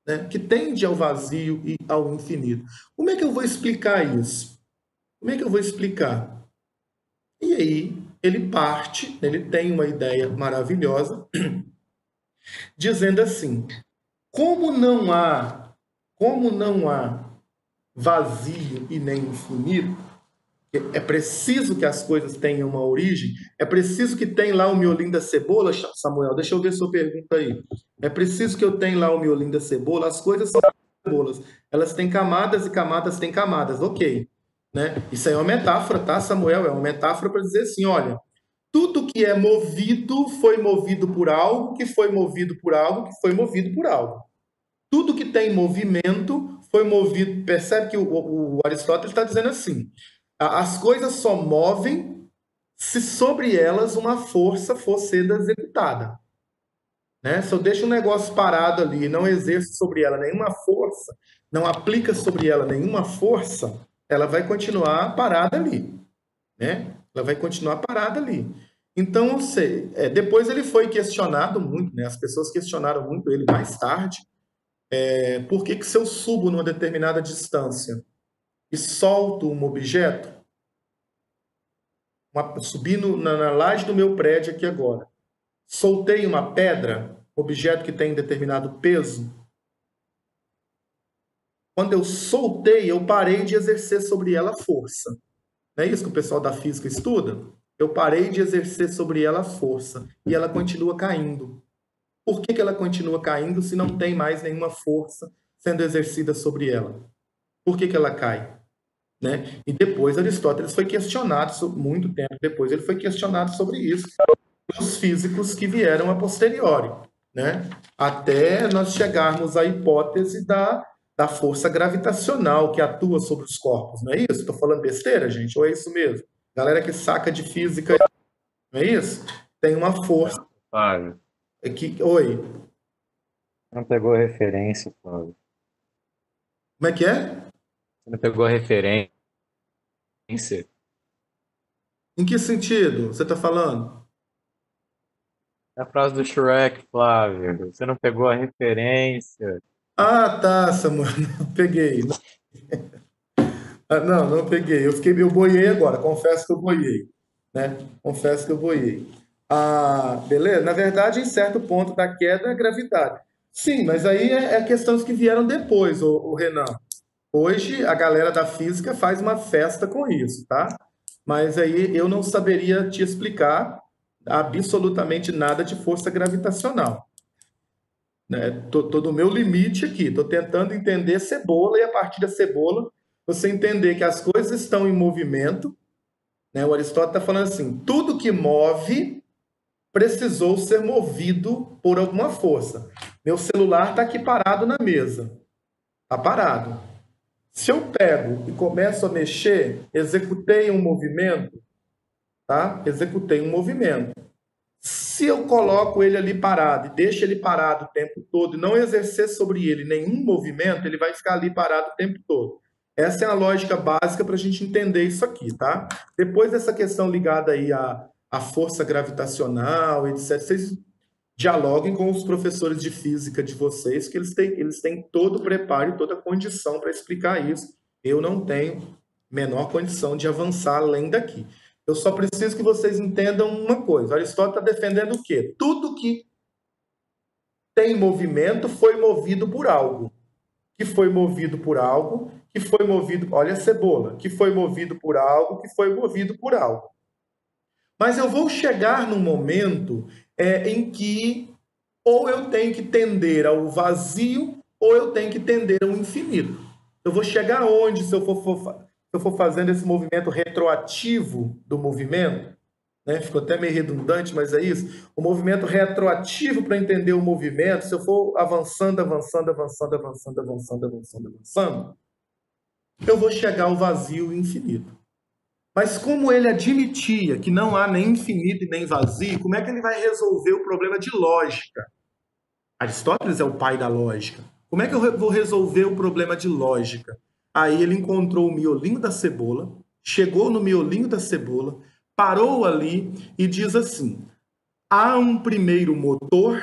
Né? Que tende ao vazio e ao infinito. Como é que eu vou explicar isso? Como é que eu vou explicar? E aí, ele parte, ele tem uma ideia maravilhosa, dizendo assim, como não há vazio e nem infinito, é preciso que as coisas tenham uma origem, é preciso que tenha lá o miolinho da cebola, Samuel, deixa eu ver sua pergunta aí. É preciso que eu tenha lá o miolinho da cebola, as coisas são cebolas, elas têm camadas e camadas têm camadas, ok. Né? Isso aí é uma metáfora, tá, Samuel? É uma metáfora para dizer assim, olha, tudo que é movido foi movido por algo, que foi movido por algo, que foi movido por algo. Tudo que tem movimento foi movido. Percebe que o Aristóteles está dizendo assim, as coisas só movem se sobre elas uma força for sendo executada. Né? Se eu deixo um negócio parado ali e não exerço sobre ela nenhuma força, não aplica sobre ela nenhuma força, ela vai continuar parada ali. né? Ela vai continuar parada ali. Então, eu sei, depois ele foi questionado muito, né? As pessoas questionaram muito ele mais tarde, por que que se eu subo numa determinada distância e solto um objeto, subindo na laje do meu prédio aqui agora, soltei uma pedra, objeto que tem determinado peso, quando eu soltei, eu parei de exercer sobre ela força. Não é isso que o pessoal da física estuda? Eu parei de exercer sobre ela força e ela continua caindo. Por que que ela continua caindo se não tem mais nenhuma força sendo exercida sobre ela? Por que que ela cai? Né? E depois Aristóteles foi questionado, muito tempo depois, ele foi questionado sobre isso, os físicos que vieram a posteriori, né? Até nós chegarmos à hipótese da força gravitacional que atua sobre os corpos, não é isso? Estou falando besteira, gente? Ou é isso mesmo? Galera que saca de física, não é isso? Tem uma força Flávio, que... Oi, não pegou a referência, Flávio. como é que é? Você não pegou a referência. Em que sentido você está falando? É a frase do Shrek, Flávio. Você não pegou a referência. Ah, tá, Samuel, não peguei. Não, não peguei. Eu boiei agora, confesso que eu boiei, né? Confesso que eu boiei. Ah, beleza? Na verdade, em certo ponto da queda é a gravidade. Sim, mas aí é questões que vieram depois, o Renan. Hoje a galera da física faz uma festa com isso, tá? Mas aí eu não saberia te explicar absolutamente nada de força gravitacional, né? Tô no meu limite aqui, tô tentando entender cebola e a partir da cebola você entender que as coisas estão em movimento, né? O Aristóteles está falando assim, tudo que move precisou ser movido por alguma força. Meu celular está aqui parado na mesa, está parado. Se eu pego e começo a mexer, executei um movimento, tá? Executei um movimento. Se eu coloco ele ali parado e deixo ele parado o tempo todo e não exercer sobre ele nenhum movimento, ele vai ficar ali parado o tempo todo. Essa é a lógica básica para a gente entender isso aqui, tá? Depois dessa questão ligada aí à força gravitacional, etc., vocês dialoguem com os professores de física de vocês, que eles têm todo o preparo e toda a condição para explicar isso. Eu não tenho menor condição de avançar além daqui. Eu só preciso que vocês entendam uma coisa. Aristóteles está defendendo o quê? Tudo que tem movimento foi movido por algo. Que foi movido por algo, que foi movido... Olha a cebola. Que foi movido por algo, que foi movido por algo. Mas eu vou chegar num momento em que ou eu tenho que tender ao vazio ou eu tenho que tender ao infinito. Eu vou chegar onde se eu for fazendo esse movimento retroativo do movimento, né? Ficou até meio redundante, mas é isso. O movimento retroativo para entender o movimento, se eu for avançando, avançando, avançando, avançando, avançando, avançando, avançando, eu vou chegar ao vazio e infinito. Mas como ele admitia que não há nem infinito e nem vazio, como é que ele vai resolver o problema de lógica? Aristóteles é o pai da lógica. Como é que eu vou resolver o problema de lógica? Aí ele encontrou o miolinho da cebola, chegou no miolinho da cebola, parou ali e diz assim: há um primeiro motor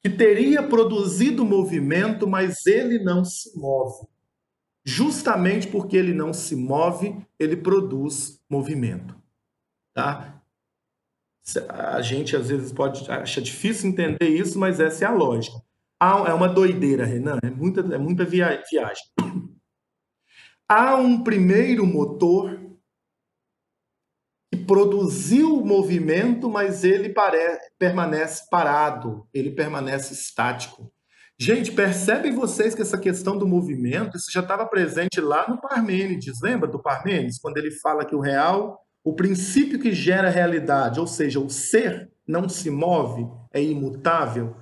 que teria produzido movimento, mas ele não se move. Justamente porque ele não se move, ele produz movimento. Tá? A gente às vezes pode achar difícil entender isso, mas essa é a lógica. É uma doideira, Renan, é muita viagem. Há um primeiro motor que produziu o movimento, mas ele permanece parado, ele permanece estático. Gente, percebem vocês que essa questão do movimento, isso já estava presente lá no Parmênides, lembra do Parmênides? Quando ele fala que o real, o princípio que gera a realidade, ou seja, o ser não se move, é imutável,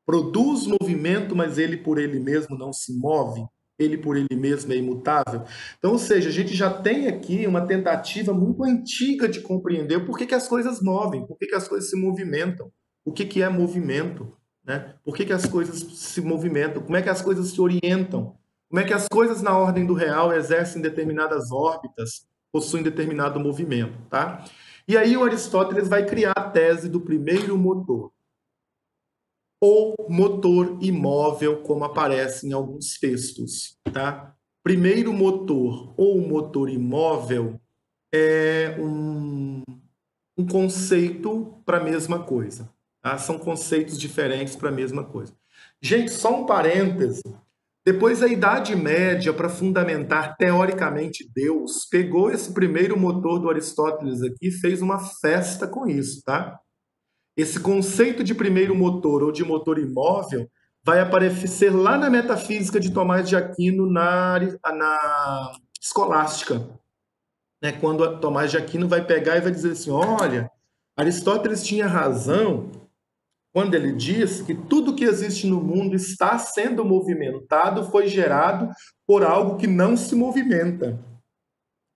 produz movimento, mas ele por ele mesmo não se move, ele por ele mesmo é imutável. Então, ou seja, a gente já tem aqui uma tentativa muito antiga de compreender por que, que as coisas movem, por que, que as coisas se movimentam, o que, que é movimento, né? Por que, que as coisas se movimentam, como é que as coisas se orientam, como é que as coisas na ordem do real exercem determinadas órbitas, possuem determinado movimento, tá? E aí o Aristóteles vai criar a tese do primeiro motor, ou motor imóvel, como aparece em alguns textos, tá? Primeiro motor ou motor imóvel é um conceito para a mesma coisa, tá? São conceitos diferentes para a mesma coisa. Gente, só um parêntese. Depois, a Idade Média, para fundamentar teoricamente Deus, pegou esse primeiro motor do Aristóteles aqui e fez uma festa com isso, tá? Esse conceito de primeiro motor ou de motor imóvel vai aparecer lá na metafísica de Tomás de Aquino na escolástica, né? Quando Tomás de Aquino vai pegar e vai dizer assim, olha, Aristóteles tinha razão quando ele diz que tudo que existe no mundo está sendo movimentado, foi gerado por algo que não se movimenta.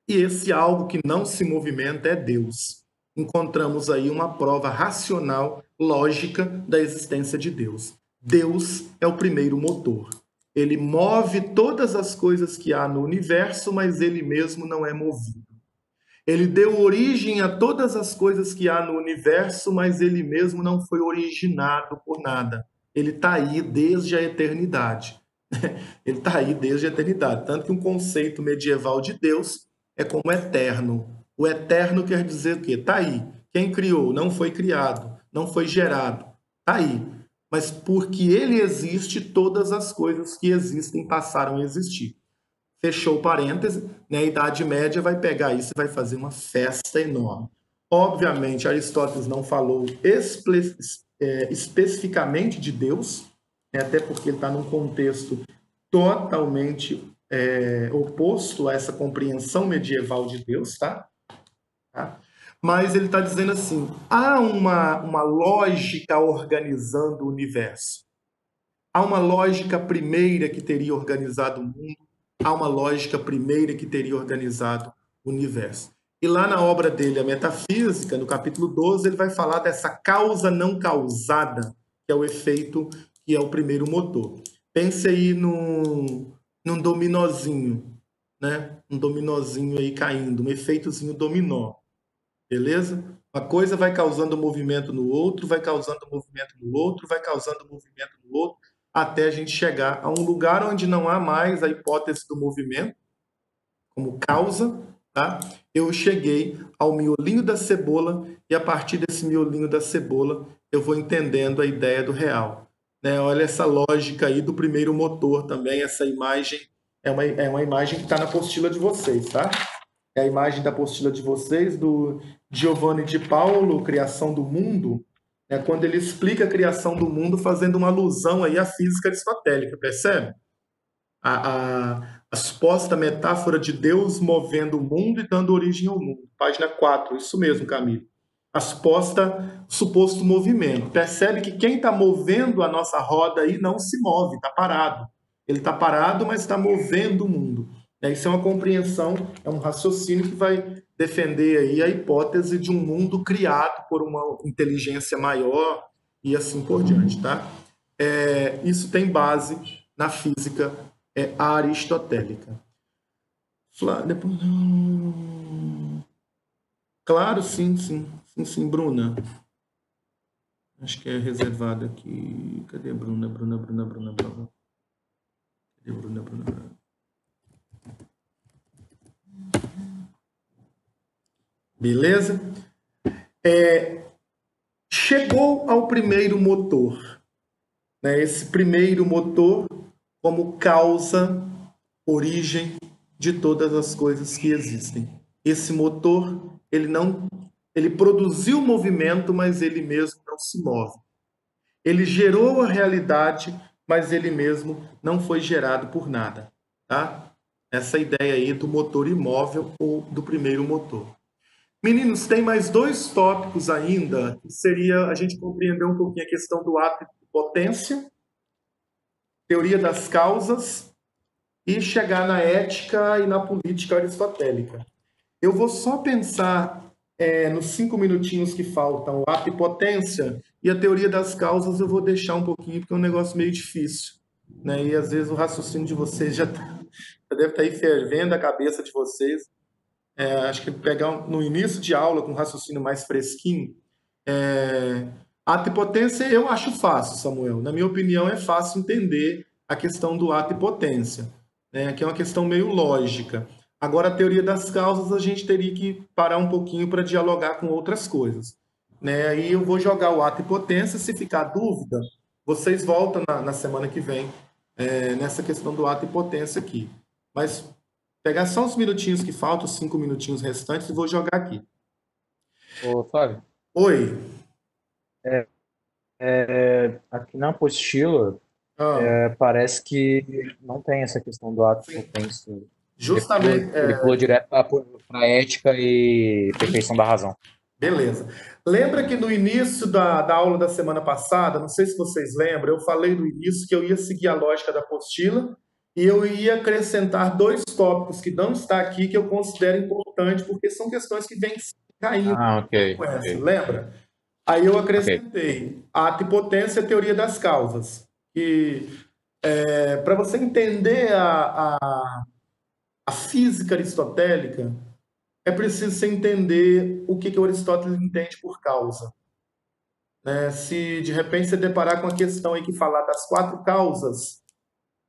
E esse algo que não se movimenta é Deus. Encontramos aí uma prova racional, lógica da existência de Deus. Deus é o primeiro motor. Ele move todas as coisas que há no universo, mas ele mesmo não é movido. Ele deu origem a todas as coisas que há no universo, mas ele mesmo não foi originado por nada. Ele está aí desde a eternidade. Ele está aí desde a eternidade. Tanto que um conceito medieval de Deus é como eterno. O eterno quer dizer o quê? Está aí. Quem criou? Não foi criado, não foi gerado. Está aí. Mas porque ele existe, todas as coisas que existem passaram a existir. Fechou o parêntese, né? A Idade Média vai pegar isso e vai fazer uma festa enorme. Obviamente, Aristóteles não falou especificamente de Deus, né? Até porque ele está num contexto totalmente oposto a essa compreensão medieval de Deus, tá? Mas ele está dizendo assim, há uma lógica organizando o universo. Há uma lógica primeira que teria organizado o mundo, há uma lógica primeira que teria organizado o universo. E lá na obra dele, a Metafísica, no capítulo 12, ele vai falar dessa causa não causada, que é o efeito, que é o primeiro motor. Pense aí num dominozinho, né? Um dominozinho aí caindo, um efeitozinho dominó, beleza? Uma coisa vai causando movimento no outro, vai causando movimento no outro, vai causando movimento no outro, até a gente chegar a um lugar onde não há mais a hipótese do movimento como causa, tá? Eu cheguei ao miolinho da cebola e a partir desse miolinho da cebola eu vou entendendo a ideia do real, né? Olha essa lógica aí do primeiro motor também, essa imagem é uma imagem que está na apostila de vocês, tá? É a imagem da apostila de vocês, do Giovanni de Paulo, Criação do Mundo, quando ele explica a criação do mundo fazendo uma alusão aí à física aristotélica, percebe? A suposta metáfora de Deus movendo o mundo e dando origem ao mundo. Página 4, isso mesmo, Camilo. Suposto movimento. Percebe que quem está movendo a nossa roda aí não se move, está parado. Ele está parado, mas está movendo o mundo. Isso é uma compreensão, é um raciocínio que vai defender aí a hipótese de um mundo criado por uma inteligência maior e assim por diante, tá? Isso tem base na física aristotélica. Depois... Claro, sim, Bruna. Acho que é reservado aqui. Cadê a Bruna? Cadê Bruna? Beleza? Chegou ao primeiro motor. Né? Esse primeiro motor como causa, origem de todas as coisas que existem. Esse motor, ele produziu movimento, mas ele mesmo não se move. Ele gerou a realidade, mas ele mesmo não foi gerado por nada, tá? Essa ideia aí do motor imóvel ou do primeiro motor. Meninos, tem mais dois tópicos ainda, que seria a gente compreender um pouquinho a questão do ato de potência, teoria das causas e chegar na ética e na política aristotélica. Eu vou só pensar nos 5 minutinhos que faltam, a apopotência e a teoria das causas eu vou deixar um pouquinho, porque é um negócio meio difícil. Né? E às vezes o raciocínio de vocês já deve estar aí fervendo a cabeça de vocês. Acho que pegar no início de aula com um raciocínio mais fresquinho. Ato e potência eu acho fácil, Samuel. Na minha opinião, é fácil entender a questão do ato e potência, né? Que é uma questão meio lógica. Agora, a teoria das causas, a gente teria que parar um pouquinho para dialogar com outras coisas, né? Aí eu vou jogar o ato e potência. Se ficar dúvida, vocês voltam na semana que vem, nessa questão do ato e potência aqui. Mas pegar só uns minutinhos que faltam, os 5 minutinhos restantes, e vou jogar aqui. Ô, Flávio, Oi. aqui na apostila Ah, parece que não tem essa questão do ato sim. potência. Justamente. Ele pulou direto para ética e perfeição da razão. Beleza. Lembra que no início da aula da semana passada, não sei se vocês lembram, eu falei no início que eu ia seguir a lógica da apostila e eu ia acrescentar dois tópicos que não está aqui que eu considero importante, porque são questões que vêm caindo Ah, ok, com essa, ok, lembra? Aí eu ok. acrescentei ato e potência e teoria das causas. E para você entender a física aristotélica, é preciso você entender o que o Aristóteles entende por causa. Né? Se de repente você deparar com a questão aí que falar das quatro causas,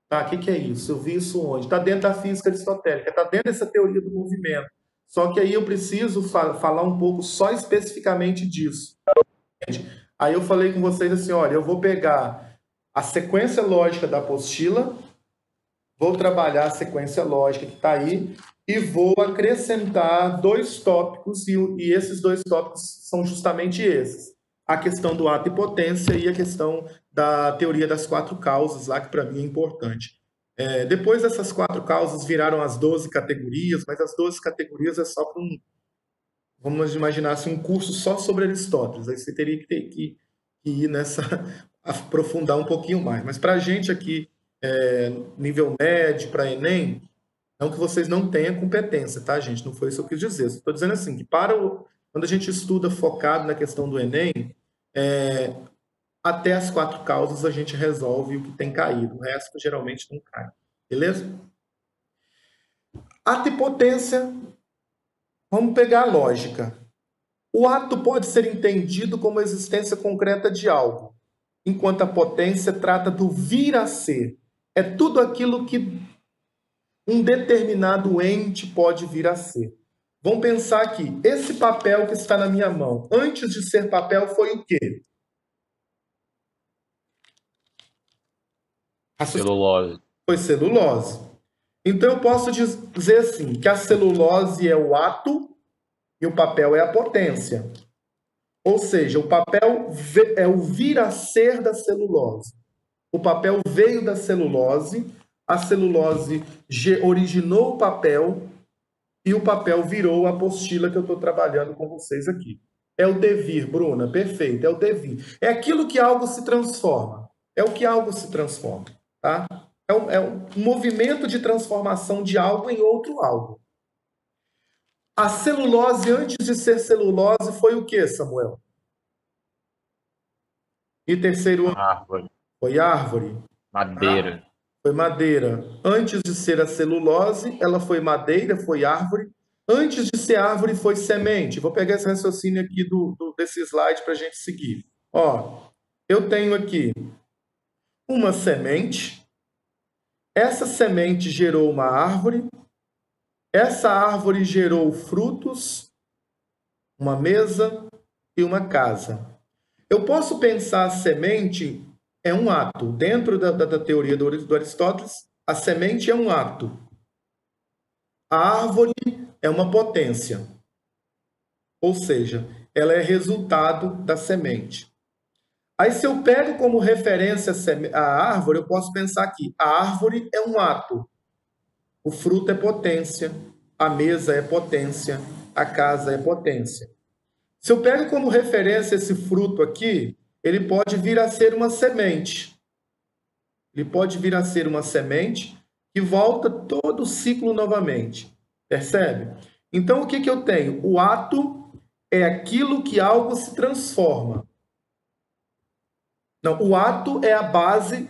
tá? O que é isso? Eu vi isso onde? Está dentro da física aristotélica, está dentro dessa teoria do movimento. Só que aí eu preciso falar um pouco só especificamente disso. Aí eu falei com vocês assim, olha, eu vou pegar a sequência lógica da apostila, vou trabalhar a sequência lógica que está aí e vou acrescentar dois tópicos, e esses dois tópicos são justamente esses. A questão do ato e potência e a questão da teoria das quatro causas, lá que para mim é importante. Depois dessas quatro causas viraram as 12 categorias, mas as 12 categorias é só para vamos imaginar assim, um curso só sobre Aristóteles. Aí você teria que ir nessa, aprofundar um pouquinho mais. Mas para a gente aqui, nível médio, para Enem, não que vocês não tenham competência, tá, gente? Não foi isso que eu quis dizer. Estou dizendo assim, que quando a gente estuda focado na questão do Enem, até as quatro causas a gente resolve o que tem caído. O resto geralmente não cai. Beleza? Ato e potência, vamos pegar a lógica. O ato pode ser entendido como a existência concreta de algo, enquanto a potência trata do vir a ser. É tudo aquilo que um determinado ente pode vir a ser. Vamos pensar aqui, esse papel que está na minha mão, antes de ser papel, foi o quê? Celulose. Foi celulose. Então eu posso dizer assim, que a celulose é o ato e o papel é a potência. Ou seja, o papel é o vir a ser da celulose. O papel veio da celulose, a celulose originou o papel e o papel virou a apostila que eu estou trabalhando com vocês aqui. É o devir, Bruna, perfeito, é o devir. É aquilo que algo se transforma. É o que algo se transforma, tá? É um movimento de transformação de algo em outro algo. A celulose, antes de ser celulose, foi o que, Samuel? E terceiro ano, Árvore. foi árvore, tá? Madeira. Foi madeira. Antes de ser a celulose, ela foi madeira, foi árvore. Antes de ser árvore, foi semente. Vou pegar esse raciocínio aqui desse slide para a gente seguir. Ó, eu tenho aqui uma semente. Essa semente gerou uma árvore. Essa árvore gerou frutos, uma mesa e uma casa. Eu posso pensar a semente é um ato. Dentro da teoria do Aristóteles, a semente é um ato. A árvore é uma potência, ou seja, ela é resultado da semente. Aí, se eu pego como referência a árvore, eu posso pensar aqui: a árvore é um ato, o fruto é potência, a mesa é potência, a casa é potência. Se eu pego como referência esse fruto aqui, ele pode vir a ser uma semente. Ele pode vir a ser uma semente que volta todo o ciclo novamente. Percebe? Então, o que eu tenho? O ato é aquilo que algo se transforma. Não, o ato é a base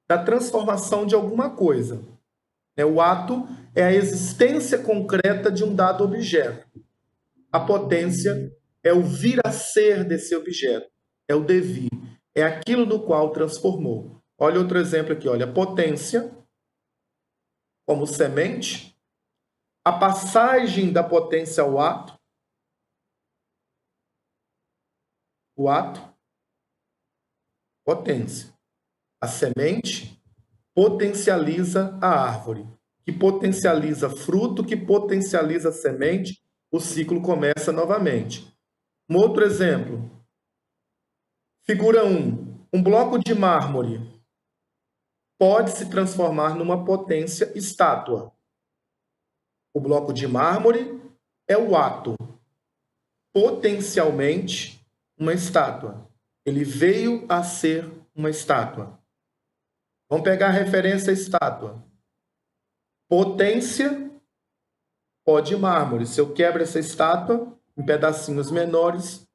da transformação de alguma coisa. O ato é a existência concreta de um dado objeto. A potência é o vir a ser desse objeto, é o devir, é aquilo no qual transformou. Olha outro exemplo aqui, olha, potência como semente, a passagem da potência ao ato, o ato, potência. A semente potencializa a árvore, que potencializa fruto, que potencializa a semente, o ciclo começa novamente. Um outro exemplo, figura 1, um bloco de mármore pode se transformar numa potência estátua. O bloco de mármore é o ato, potencialmente uma estátua. Ele veio a ser uma estátua. Vamos pegar a referência estátua. Potência, pó de mármore. Se eu quebro essa estátua em pedacinhos menores,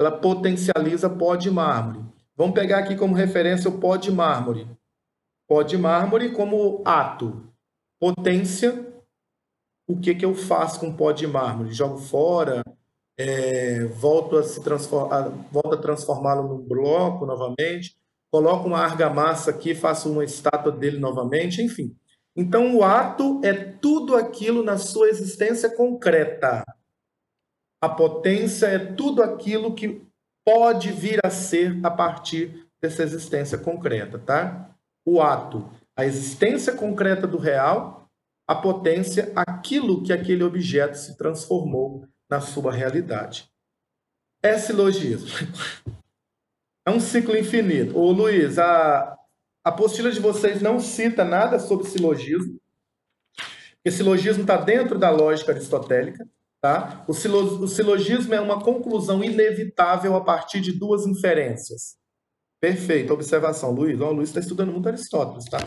ela potencializa pó de mármore. Vamos pegar aqui como referência o pó de mármore. Pó de mármore como ato. Potência, o que eu faço com pó de mármore? Jogo fora, volto a transformá-lo num bloco novamente, coloco uma argamassa aqui, faço uma estátua dele novamente, enfim. Então, o ato é tudo aquilo na sua existência concreta. A potência é tudo aquilo que pode vir a ser a partir dessa existência concreta, tá? O ato, a existência concreta do real, a potência, aquilo que aquele objeto se transformou na sua realidade. É silogismo. É um ciclo infinito. Ô, Luiz, a apostila de vocês não cita nada sobre silogismo, porque silogismo está dentro da lógica aristotélica. Tá? O silogismo é uma conclusão inevitável a partir de duas inferências. Perfeita observação, Luiz. O Luiz está estudando muito Aristóteles. Tá?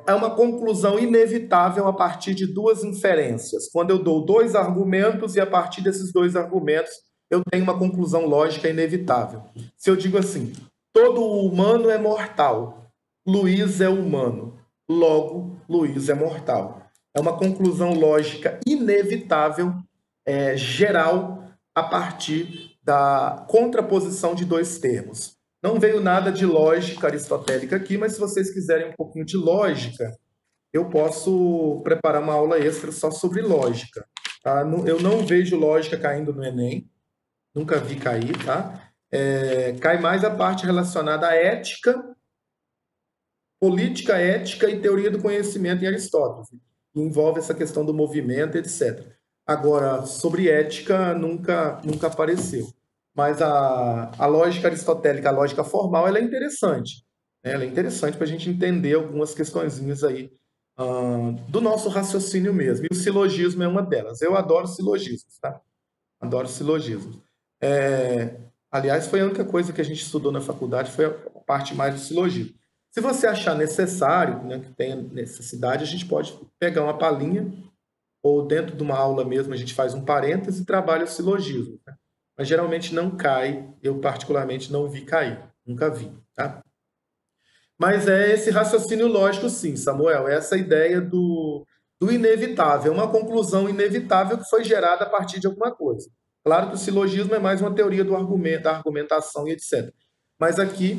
É uma conclusão inevitável a partir de duas inferências. Quando eu dou dois argumentos e a partir desses dois argumentos eu tenho uma conclusão lógica inevitável. Se eu digo assim, todo humano é mortal, Luiz é humano, logo Luiz é mortal. É uma conclusão lógica inevitável, geral, a partir da contraposição de dois termos. Não veio nada de lógica aristotélica aqui, mas se vocês quiserem um pouquinho de lógica, eu posso preparar uma aula extra só sobre lógica. Tá? Eu não vejo lógica caindo no Enem, nunca vi cair, tá? Cai mais a parte relacionada à ética, política, ética e teoria do conhecimento em Aristóteles, que envolve essa questão do movimento, etc. Agora, sobre ética, nunca apareceu. Mas a lógica aristotélica, a lógica formal, ela é interessante. Ela é interessante para a gente entender algumas questõezinhas aí do nosso raciocínio mesmo. E o silogismo é uma delas. Eu adoro silogismos, tá? Adoro silogismos. Aliás, foi a única coisa que a gente estudou na faculdade, foi a parte mais do silogismo. Se você achar necessário, né, que tenha necessidade, a gente pode pegar uma palhinha, ou dentro de uma aula mesmo, a gente faz um parêntese e trabalha o silogismo. Né? Mas geralmente não cai, eu particularmente não vi cair, nunca vi. Tá? Mas é esse raciocínio lógico, sim, Samuel, é essa ideia do inevitável, uma conclusão inevitável que foi gerada a partir de alguma coisa. Claro que o silogismo é mais uma teoria do argumento, da argumentação e etc. Mas aqui,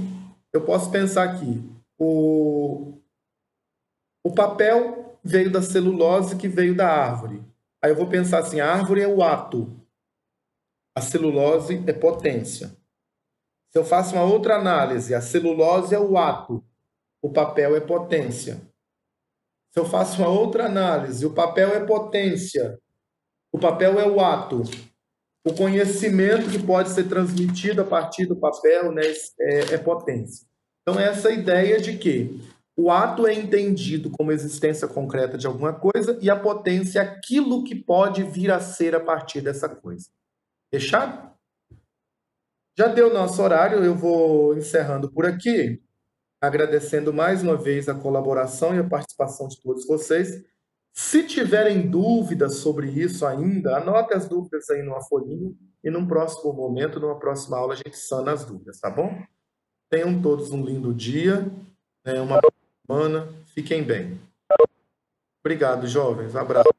eu posso pensar aqui, o papel veio da celulose que veio da árvore. Aí eu vou pensar assim, a árvore é o ato, a celulose é potência. Se eu faço uma outra análise, a celulose é o ato, o papel é potência. Se eu faço uma outra análise, o papel é potência, o papel é o ato. O conhecimento que pode ser transmitido a partir do papel, né, é potência. Então, essa ideia de que o ato é entendido como existência concreta de alguma coisa e a potência é aquilo que pode vir a ser a partir dessa coisa. Fechado? Já deu nosso horário, eu vou encerrando por aqui, agradecendo mais uma vez a colaboração e a participação de todos vocês. Se tiverem dúvidas sobre isso ainda, anote as dúvidas aí numa folhinha e num próximo momento, numa próxima aula, a gente sana as dúvidas, tá bom? Tenham todos um lindo dia, uma boa semana, fiquem bem. Obrigado, jovens. Abraço.